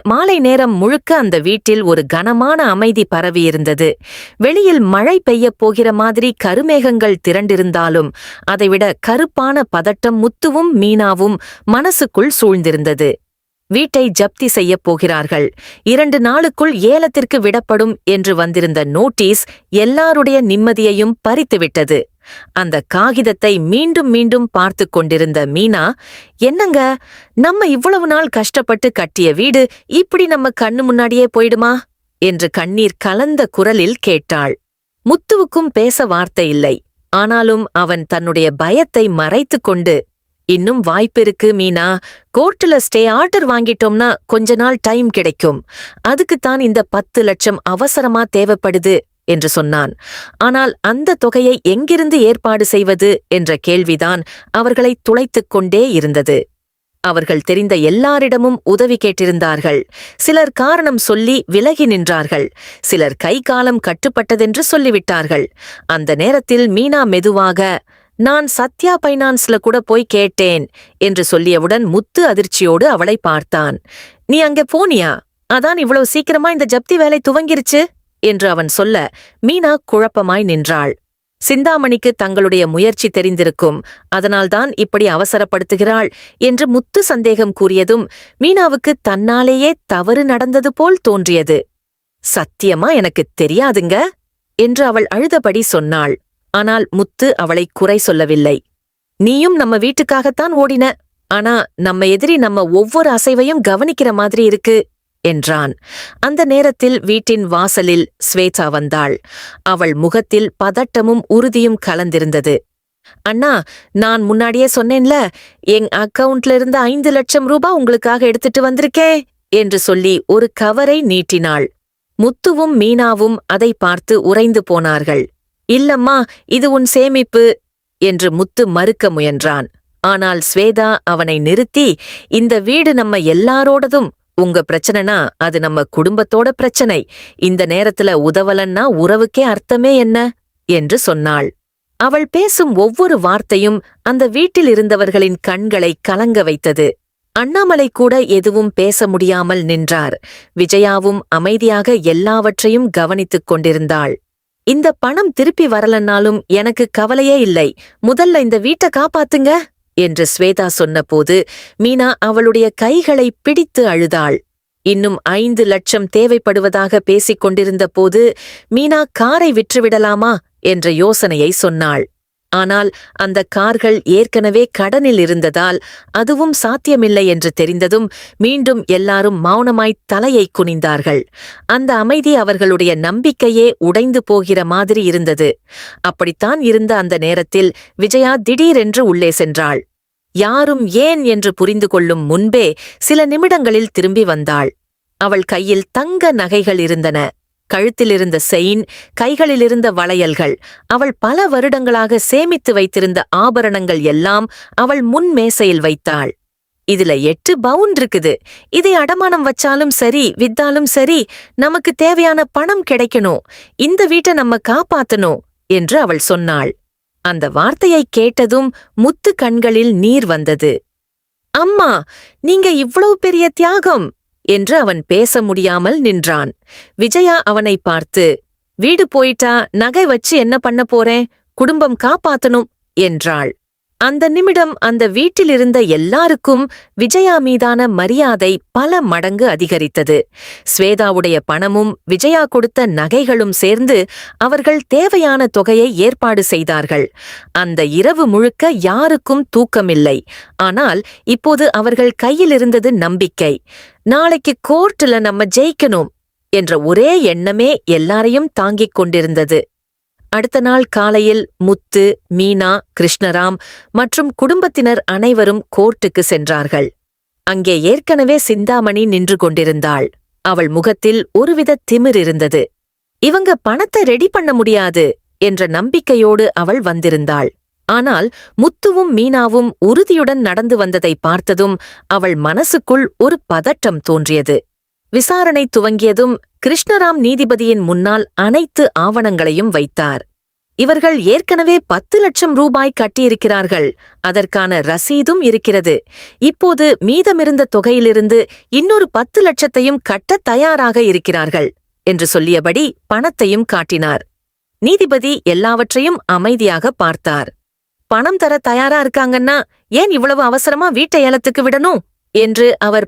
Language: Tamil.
மாலை நேரம் முழுக்க அந்த வீட்டில் ஒரு கனமான அமைதி பரவியிருந்தது. வெளியில் மழை பெய்யப் போகிற மாதிரி கருமேகங்கள் திரண்டிருந்தாலும் அதைவிட கருப்பான பதட்டம் முத்துவும் மீனாவும் மனசுக்குள் சூழ்ந்திருந்தது. வீட்டை ஜப்தி செய்யப் போகிறார்கள், 2 நாளுக்குள் ஏலத்திற்கு விடப்படும் என்று வந்திருந்த நோட்டீஸ் எல்லாருடைய நிம்மதியையும் பறித்துவிட்டது. அந்த காகிதத்தை மீண்டும் மீண்டும் பார்த்து கொண்டிருந்த மீனா, என்னங்க, நம்ம இவ்வளவு நாள் கஷ்டப்பட்டு கட்டிய வீடு இப்படி நம்ம கண்ணு முன்னாடியே போயிடுமா என்று கண்ணீர் கலந்த குரலில் கேட்டாள். முத்துவுக்கும் பேச வார்த்தை இல்லை. ஆனாலும் அவன் தன்னுடைய பயத்தை மறைத்து கொண்டு, இன்னும் வாய்ப்பிருக்கு மீனா, கோர்ட்டுல ஸ்டே ஆர்டர் வாங்கிட்டோம்னா கொஞ்ச நாள் டைம் கிடைக்கும், அதுக்குத்தான் இந்த 10 லட்சம் அவசரமா தேவைப்படுது என்று சொன்னான். ஆனால் அந்த தொகையை எங்கிருந்து ஏற்பாடு செய்வது என்ற கேள்விதான் அவர்களை துளைத்துக் கொண்டே இருந்தது. அவர்கள் தெரிந்த எல்லாரிடமும் உதவி கேட்டிருந்தார்கள். சிலர் காரணம் சொல்லி விலகி நின்றார்கள். சிலர் கை காலம் கட்டுப்பட்டதென்று சொல்லிவிட்டார்கள். அந்த நேரத்தில் மீனா மெதுவாக, நான் சத்யா பைனான்ஸ்ல கூட போய் கேட்டேன் என்று சொல்லியவுடன் முத்து அதிர்ச்சியோடு அவளை பார்த்தான். நீ அங்கே போனியா? அதான் இவ்வளவு சீக்கிரமா இந்த ஜப்தி வேலை துவங்கிருச்சு என்று அவன் சொல்ல மீனா குழப்பமாய் நின்றாள். சிந்தாமணிக்கு தங்களுடைய முயற்சி தெரிந்திருக்கும், அதனால்தான் இப்படி அவசரப்படுத்துகிறாள் என்று முத்து சந்தேகம் கூறியதும் மீனாவுக்கு தன்னாலேயே தவறு நடந்தது போல் தோன்றியது. சத்தியமா எனக்கு தெரியாதுங்க என்று அவள் அழுதபடி சொன்னாள். ஆனால் முத்து அவளை குறை சொல்லவில்லை. நீயும் நம்ம வீட்டுக்காகத்தான் ஓடின, ஆனா நம்ம எதிரி நம்ம ஒவ்வொரு அசைவையும் கவனிக்கிற மாதிரி இருக்கு என்றான். அந்த நேரத்தில் வீட்டின் வாசலில் ஸ்வேதா வந்தாள். அவள் முகத்தில் பதட்டமும் உறுதியும் கலந்திருந்தது. அண்ணா, நான் முன்னாடியே சொன்னேன்ல, என் அக்கவுண்ட்ல இருந்த 5 லட்சம் ரூபாய் உங்களுக்காக எடுத்துட்டு வந்திருக்கே என்று சொல்லி ஒரு கவரை நீட்டினாள். முத்துவும் மீனாவும் அதை பார்த்து உறைந்து போனார்கள். இல்லம்மா, இது உன் சேமிப்பு என்று முத்து மறுக்க முயன்றான். ஆனால் ஸ்வேதா அவனை நிறுத்தி, இந்த வீடு நம்ம எல்லாரோடதும், உங்க பிரச்சனைனா அது நம்ம குடும்பத்தோட பிரச்சனை, இந்த நேரத்துல உதவலன்னா உறவுக்கே அர்த்தமே என்ன என்று சொன்னாள். அவள் பேசும் ஒவ்வொரு வார்த்தையும் அந்த வீட்டில் இருந்தவர்களின் கண்களை கலங்க வைத்தது. அண்ணாமலை கூட எதுவும் பேச முடியாமல் நின்றார். விஜயாவும் அமைதியாக எல்லாவற்றையும் கவனித்துக் கொண்டிருந்தாள். இந்த பணம் திருப்பி வரலன்னாலும் எனக்கு கவலையே இல்லை, முதல்ல இந்த வீட்டை காப்பாத்துங்க என்று ஸ்வேதா சொன்னபோது மீனா அவளுடைய கைகளை பிடித்து அழுதாள். இன்னும் 5 லட்சம் தேவைப்படுவதாக பேசிக் கொண்டிருந்த போது மீனா காரை விற்றுவிடலாமா என்ற யோசனையை சொன்னாள். ஆனால் அந்த கார்கள் ஏற்கனவே கடனில் இருந்ததால் அதுவும் சாத்தியமில்லை என்று தெரிந்ததும் மீண்டும் எல்லாரும் மௌனமாய் தலையை குனிந்தார்கள். அந்த அமைதி அவர்களுடைய நம்பிக்கையே உடைந்து போகிற மாதிரி இருந்தது. அப்படித்தான் இருந்த அந்த நேரத்தில் விஜயா திடீரென்று உள்ளே சென்றாள். யாரும் ஏன் என்று புரிந்து கொள்ளும் முன்பே சில நிமிடங்களில் திரும்பி வந்தாள். அவள் கையில் தங்க நகைகள் இருந்தன. கழுத்திலிருந்த செயின், கைகளிலிருந்த வளையல்கள், அவள் பல வருடங்களாக சேமித்து வைத்திருந்த ஆபரணங்கள் எல்லாம் அவள் முன் மேசையில் வைத்தாள். இதுல 8 பவுன் இருக்குது, இதை அடமானம் வச்சாலும் சரி வித்தாலும் சரி நமக்கு தேவையான பணம் கிடைக்கணும், இந்த வீட்டை நம்ம காப்பாத்தணும் என்று அவள் சொன்னாள். அந்த வார்த்தையை கேட்டதும் முத்து கண்களில் நீர் வந்தது. அம்மா, நீங்க இவ்வளவு பெரிய தியாகம் என்று அவன் பேச முடியாமல் நின்றான். விஜயா அவனை பார்த்து, வீடு போயிட்டா நகை வச்சு என்ன பண்ண போறேன், குடும்பம் காப்பாத்தணும் என்றாள். அந்த நிமிடம் அந்த வீட்டிலிருந்த எல்லாருக்கும் விஜயா மீதான மரியாதை பல மடங்கு அதிகரித்தது. ஸ்வேதாவுடைய பணமும் விஜயா கொடுத்த நகைகளும் சேர்ந்து அவர்கள் தேவையான தொகையை ஏற்பாடு செய்தார்கள். அந்த இரவு முழுக்க யாருக்கும் தூக்கமில்லை. ஆனால் இப்போது அவர்கள் கையில் இருந்தது நம்பிக்கை. நாளைக்கு கோர்ட்டுல நம்ம ஜெயிக்கணும் என்ற ஒரே எண்ணமே எல்லாரையும் தாங்கிக் கொண்டிருந்தது. அடுத்த நாள் காலையில் முத்து, மீனா, கிருஷ்ணராம் மற்றும் குடும்பத்தினர் அனைவரும் கோர்ட்டுக்கு சென்றார்கள். அங்கே ஏற்கனவே சிந்தாமணி நின்று கொண்டிருந்தாள். அவள் முகத்தில் ஒருவித திமிர் இருந்தது. இவங்க பணத்தை ரெடி பண்ண முடியாது என்ற நம்பிக்கையோடு அவள் வந்திருந்தாள். ஆனால் முத்துவும் மீனாவும் உறுதியுடன் நடந்து வந்ததை பார்த்ததும் அவள் மனசுக்குள் ஒரு பதட்டம் தோன்றியது. விசாரணை துவங்கியதும் கிருஷ்ணராம் நீதிபதியின் முன்னால் அனைத்து ஆவணங்களையும் வைத்தார். இவர்கள் ஏற்கனவே 10 லட்சம் ரூபாய் கட்டியிருக்கிறார்கள். அதற்கான ரசீதும் இருக்கிறது. இப்போது மீதமிருந்த தொகையிலிருந்து இன்னொரு 10 லட்சத்தையும் கட்டத் தயாராக இருக்கிறார்கள் என்று சொல்லியபடி பணத்தையும் காட்டினார். நீதிபதி எல்லாவற்றையும் அமைதியாக பார்த்தார். பணம் தர தயாரா இருக்காங்கன்னா ஏன் இவ்வளவு அவசரமா வீட்டை ஏலத்துக்கு விடணும் என்று அவர்